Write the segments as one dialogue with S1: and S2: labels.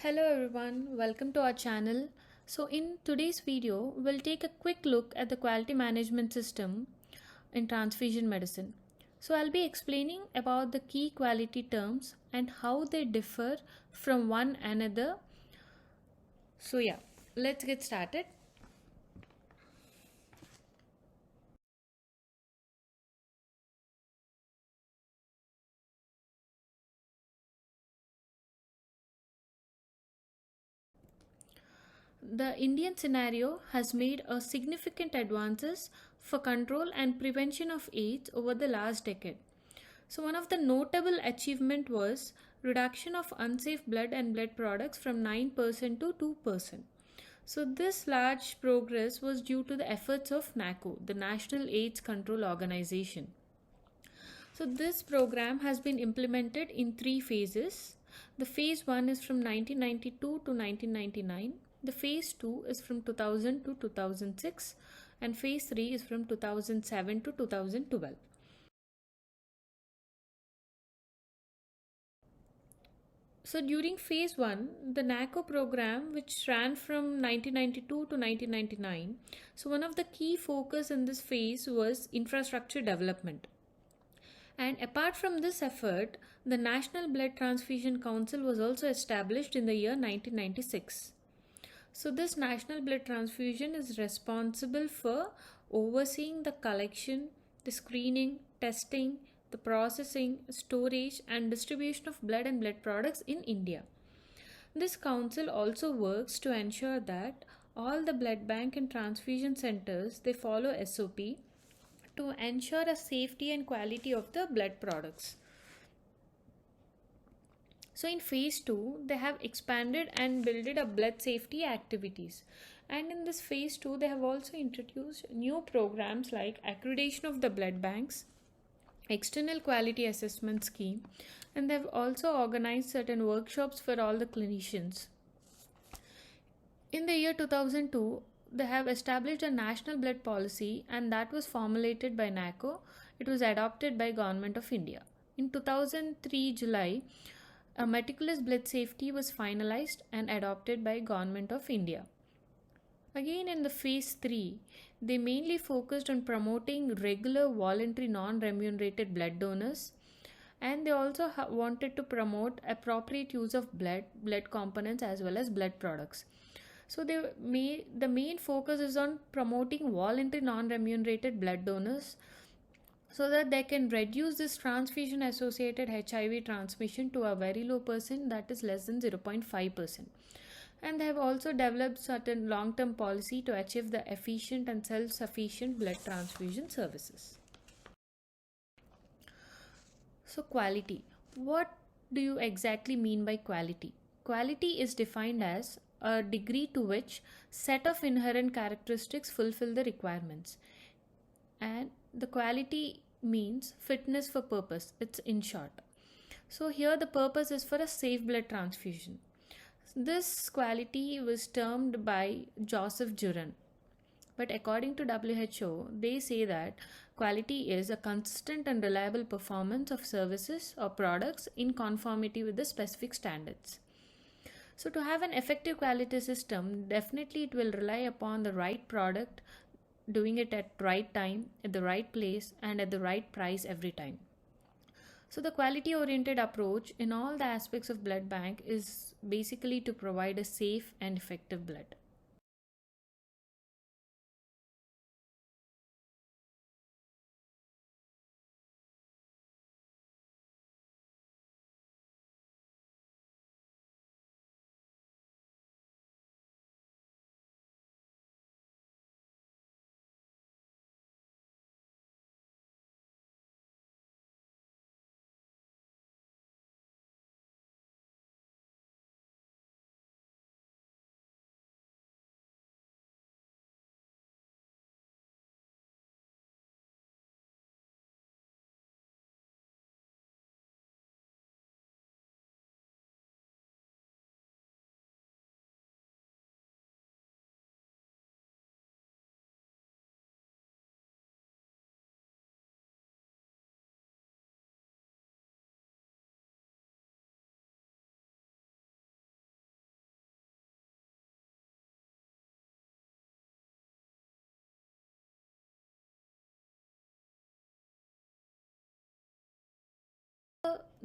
S1: Hello everyone, welcome to our channel. So in today's video, we'll take a quick look at the quality management system in transfusion medicine. So I'll be explaining about the key quality terms and how they differ from one another. So yeah, let's get started. The Indian scenario has made a significant advances for control and prevention of AIDS over the last decade. So one of the notable achievement was reduction of unsafe blood and blood products from 9% to 2%. So this large progress was due to the efforts of NACO, the National AIDS Control Organization. So this program has been implemented in three phases. The phase 1 is from 1992 to 1999. The phase 2 is from 2000 to 2006 and phase 3 is from 2007 to 2012. So during phase 1, the NACO program, which ran from 1992 to 1999, so one of the key focus in this phase was infrastructure development. And apart from this effort, the National Blood Transfusion Council was also established in the year 1996. So this National Blood Transfusion is responsible for overseeing the collection, the screening, testing, the processing, storage and distribution of blood and blood products in India. This council also works to ensure that all the blood bank and transfusion centers they follow SOP to ensure a safety and quality of the blood products. So in phase 2, they have expanded and built up blood safety activities. And in this phase 2, they have also introduced new programs like accreditation of the blood banks, external quality assessment scheme, and they've also organized certain workshops for all the clinicians. In the year 2002, they have established a national blood policy and that was formulated by NACO. It was adopted by Government of India. In 2003 July, a meticulous blood safety was finalized and adopted by Government of India. Again in the phase 3, they mainly focused on promoting regular voluntary non-remunerated blood donors and they also wanted to promote appropriate use of blood components as well as blood products. So the main focus is on promoting voluntary non-remunerated blood donors so that they can reduce this transfusion associated HIV transmission to a very low percent, that is less than 0.5%. And they have also developed certain long-term policy to achieve the efficient and self-sufficient blood transfusion services. So quality. What do you exactly mean by quality? Quality is defined as a degree to which set of inherent characteristics fulfill the requirements. And the quality means fitness for purpose. It's in short. So here the purpose is for a safe blood transfusion. This quality was termed by Joseph Juran. But according to WHO, they say that quality is a consistent and reliable performance of services or products in conformity with the specific standards. So to have an effective quality system, definitely it will rely upon the right product, doing it at right time, at the right place and at the right price every time. So the quality oriented approach in all the aspects of blood bank is basically to provide a safe and effective blood.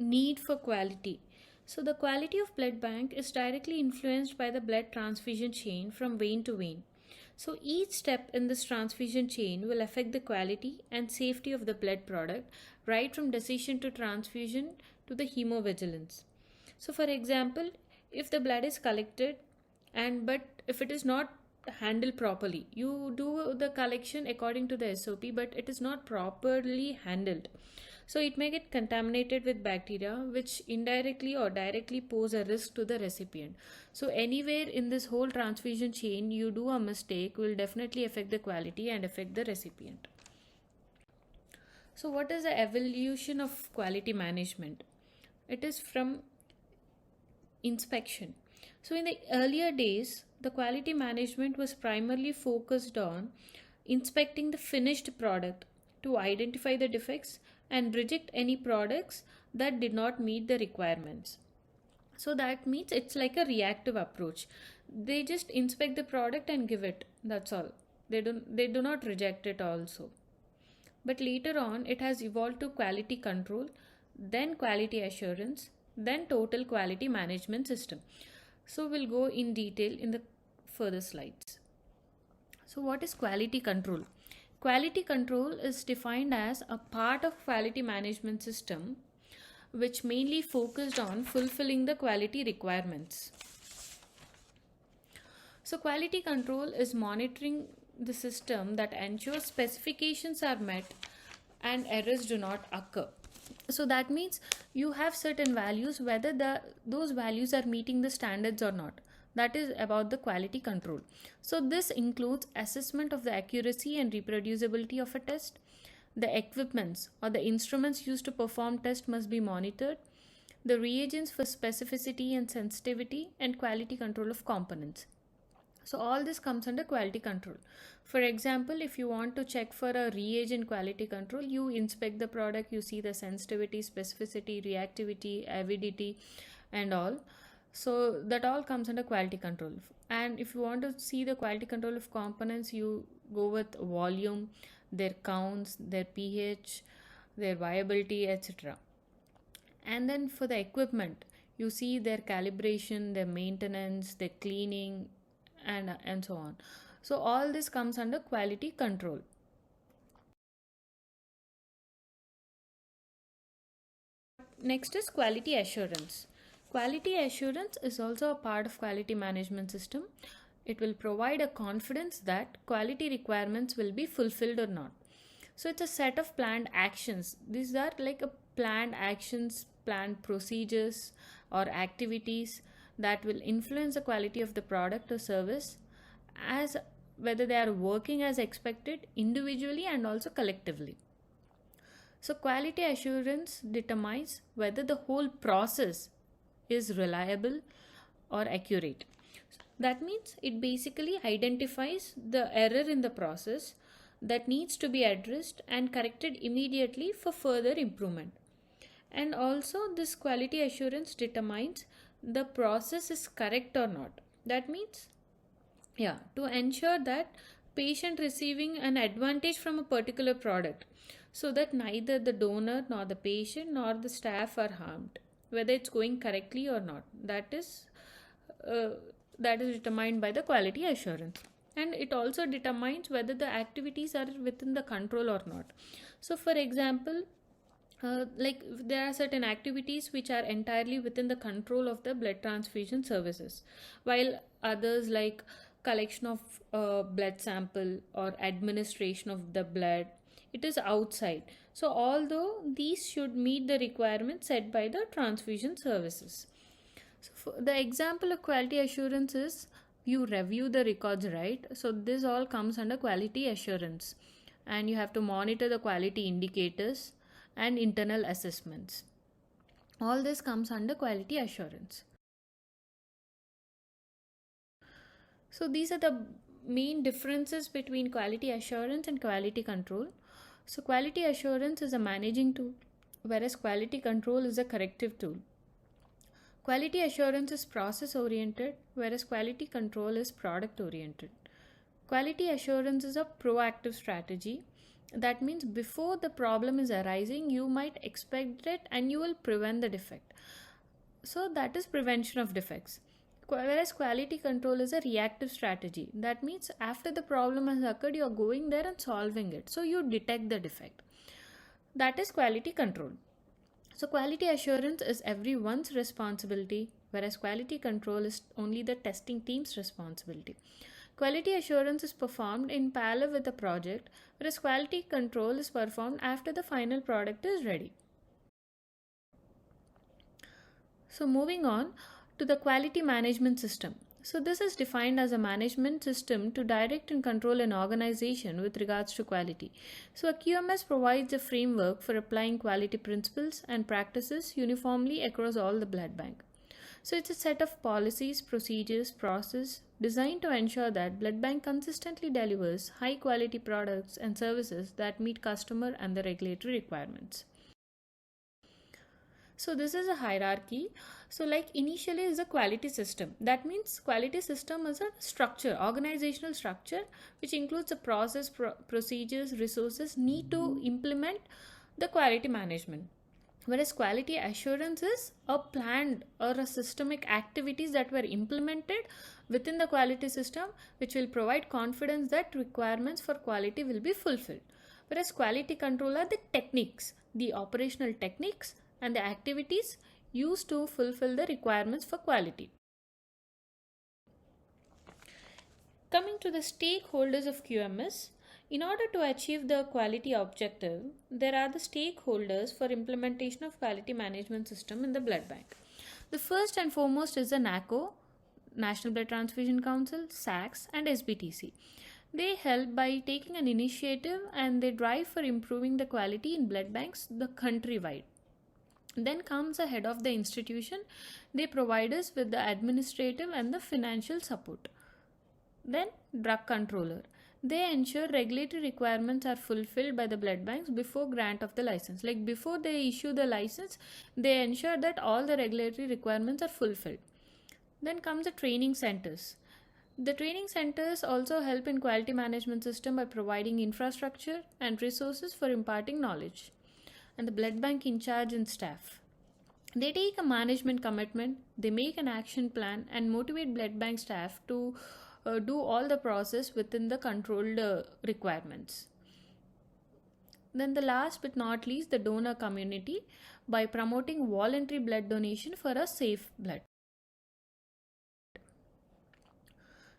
S1: need for quality. So the quality of blood bank is directly influenced by the blood transfusion chain from vein to vein. So each step in this transfusion chain will affect the quality and safety of the blood product, right from decision to transfusion to the hemovigilance. So for example, if the blood is collected and but if it is not handled properly, you do the collection according to the SOP, but it is not properly handled, so it may get contaminated with bacteria, which indirectly or directly pose a risk to the recipient. So anywhere in this whole transfusion chain you do a mistake will definitely affect the quality and affect the recipient. So what is the evolution of quality management? It is from inspection. So in the earlier days, the quality management was primarily focused on inspecting the finished product to identify the defects and reject any products that did not meet the requirements. So that means it's like a reactive approach. They just inspect the product and give it. That's all. They do not reject it also. But later on it has evolved to quality control, then quality assurance, then total quality management system. So we'll go in detail in the further slides. So what is quality control? Quality control is defined as a part of quality management system which mainly focused on fulfilling the quality requirements. So quality control is monitoring the system that ensures specifications are met and errors do not occur. So that means you have certain values, whether those values are meeting the standards or not. That is about the quality control. So this includes assessment of the accuracy and reproducibility of a test. The equipments or the instruments used to perform test must be monitored. The reagents for specificity and sensitivity, and quality control of components. So all this comes under quality control. For example, if you want to check for a reagent quality control, you inspect the product, you see the sensitivity, specificity, reactivity, avidity and all. So that all comes under quality control. And if you want to see the quality control of components, you go with volume, their counts, their pH, their viability, etc. And then for the equipment, you see their calibration, their maintenance, their cleaning, and so on. So all this comes under quality control. Next is quality assurance. Quality assurance is also a part of quality management system. It will provide a confidence that quality requirements will be fulfilled or not. So it's a set of planned actions. These are like a planned actions, planned procedures or activities that will influence the quality of the product or service, as whether they are working as expected individually and also collectively. So quality assurance determines whether the whole process is reliable or accurate. That means it basically identifies the error in the process that needs to be addressed and corrected immediately for further improvement. And also this quality assurance determines the process is correct or not. That means to ensure that patient receiving an advantage from a particular product, so that neither the donor nor the patient nor the staff are harmed, whether it's going correctly or not. That is determined by the quality assurance. And it also determines whether the activities are within the control or not. So for example, like there are certain activities which are entirely within the control of the blood transfusion services, while others like collection of blood sample or administration of the blood, it is outside. So although these should meet the requirements set by the transfusion services. So for the example of quality assurance is you review the records, right? So this all comes under quality assurance, and you have to monitor the quality indicators and internal assessments. All this comes under quality assurance. So these are the main differences between quality assurance and quality control. So quality assurance is a managing tool, whereas quality control is a corrective tool. Quality assurance is process oriented, whereas quality control is product oriented. Quality assurance is a proactive strategy, That means before the problem is arising, you might expect it and you will prevent the defect. So that is prevention of defects. Whereas quality control is a reactive strategy. That means after the problem has occurred, you are going there and solving it. So you detect the defect. That is quality control. So quality assurance is everyone's responsibility, whereas quality control is only the testing team's responsibility. Quality assurance is performed in parallel with the project, whereas quality control is performed after the final product is ready. So moving on to the quality management system. So this is defined as a management system to direct and control an organization with regards to quality. So a QMS provides a framework for applying quality principles and practices uniformly across all the blood bank. So it's a set of policies, procedures, process designed to ensure that blood bank consistently delivers high quality products and services that meet customer and the regulatory requirements. So this is a hierarchy. So like initially is a quality system. That means quality system is a structure, organizational structure, which includes a process, procedures, resources need to implement the quality management. Whereas quality assurance is a planned or a systemic activities that were implemented within the quality system, which will provide confidence that requirements for quality will be fulfilled. Whereas quality control are the techniques, the operational techniques and the activities used to fulfill the requirements for quality. Coming to the stakeholders of QMS, in order to achieve the quality objective, there are the stakeholders for implementation of quality management system in the blood bank. The first and foremost is the NACO, National Blood Transfusion Council, SACS, and SBTC. They help by taking an initiative and they drive for improving the quality in blood banks the countrywide. Then comes the head of the institution. They provide us with the administrative and the financial support. Then drug controller. They ensure regulatory requirements are fulfilled by the blood banks before grant of the license. Like before they issue the license, they ensure that all the regulatory requirements are fulfilled. Then comes the training centers. The training centers also help in quality management system by providing infrastructure and resources for imparting knowledge. And the blood bank in charge and staff. They take a management commitment, they make an action plan and motivate blood bank staff to do all the process within the controlled requirements. Then the last but not least, the donor community by promoting voluntary blood donation for a safe blood.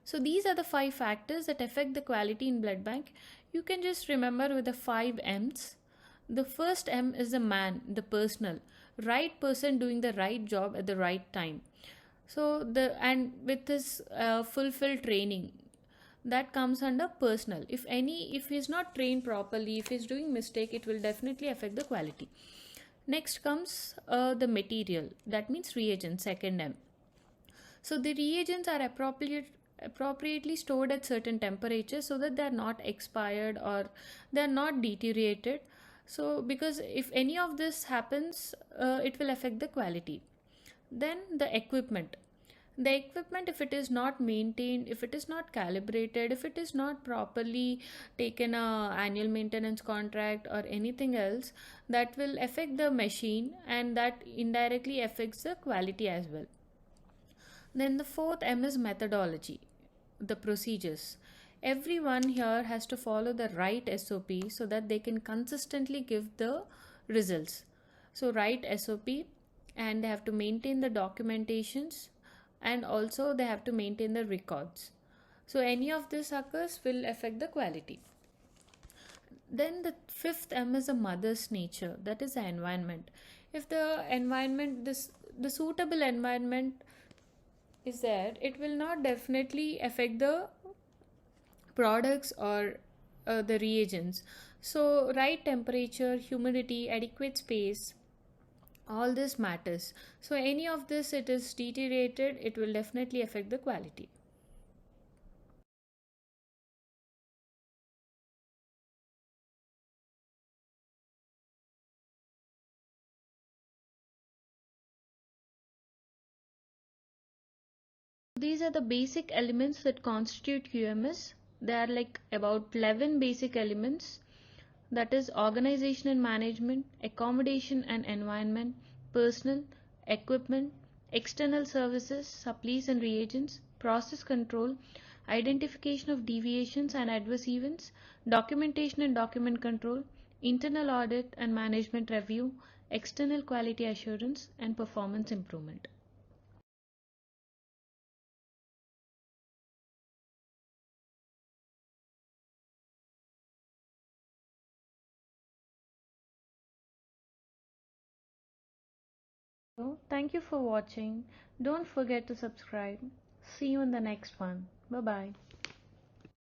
S1: So these are the 5 factors that affect the quality in blood bank. You can just remember with the 5 M's. The first M is the man, the personal, right person doing the right job at the right time. So with this fulfilled training, that comes under personal. If he's not trained properly, if he's doing mistake, it will definitely affect the quality. Next comes the material, that means reagents, second M. So the reagents are appropriately stored at certain temperatures so that they are not expired or they are not deteriorated. So because if any of this happens, it will affect the quality. Then the equipment. The equipment, if it is not maintained, if it is not calibrated, if it is not properly taken a annual maintenance contract or anything else, that will affect the machine and that indirectly affects the quality as well. Then the fourth M is methodology, the procedures. Everyone here has to follow the right SOP so that they can consistently give the results. So right SOP, and they have to maintain the documentations and also they have to maintain the records. So any of this occurs will affect the quality. Then the fifth M is the mother's nature, that is the environment. If the environment, the suitable environment is there, it will not definitely affect the products or the reagents. So right temperature, humidity, adequate space, all this matters. So any of this it is deteriorated, it will definitely affect the quality. These are the basic elements that constitute QMS. There are like about 11 basic elements. that is organization and management, accommodation and environment, personal, equipment, external services, supplies and reagents, process control, identification of deviations and adverse events, documentation and document control, internal audit and management review, external quality assurance, and performance improvement. So, thank you for watching. Don't forget to subscribe. See you in the next one. Bye bye.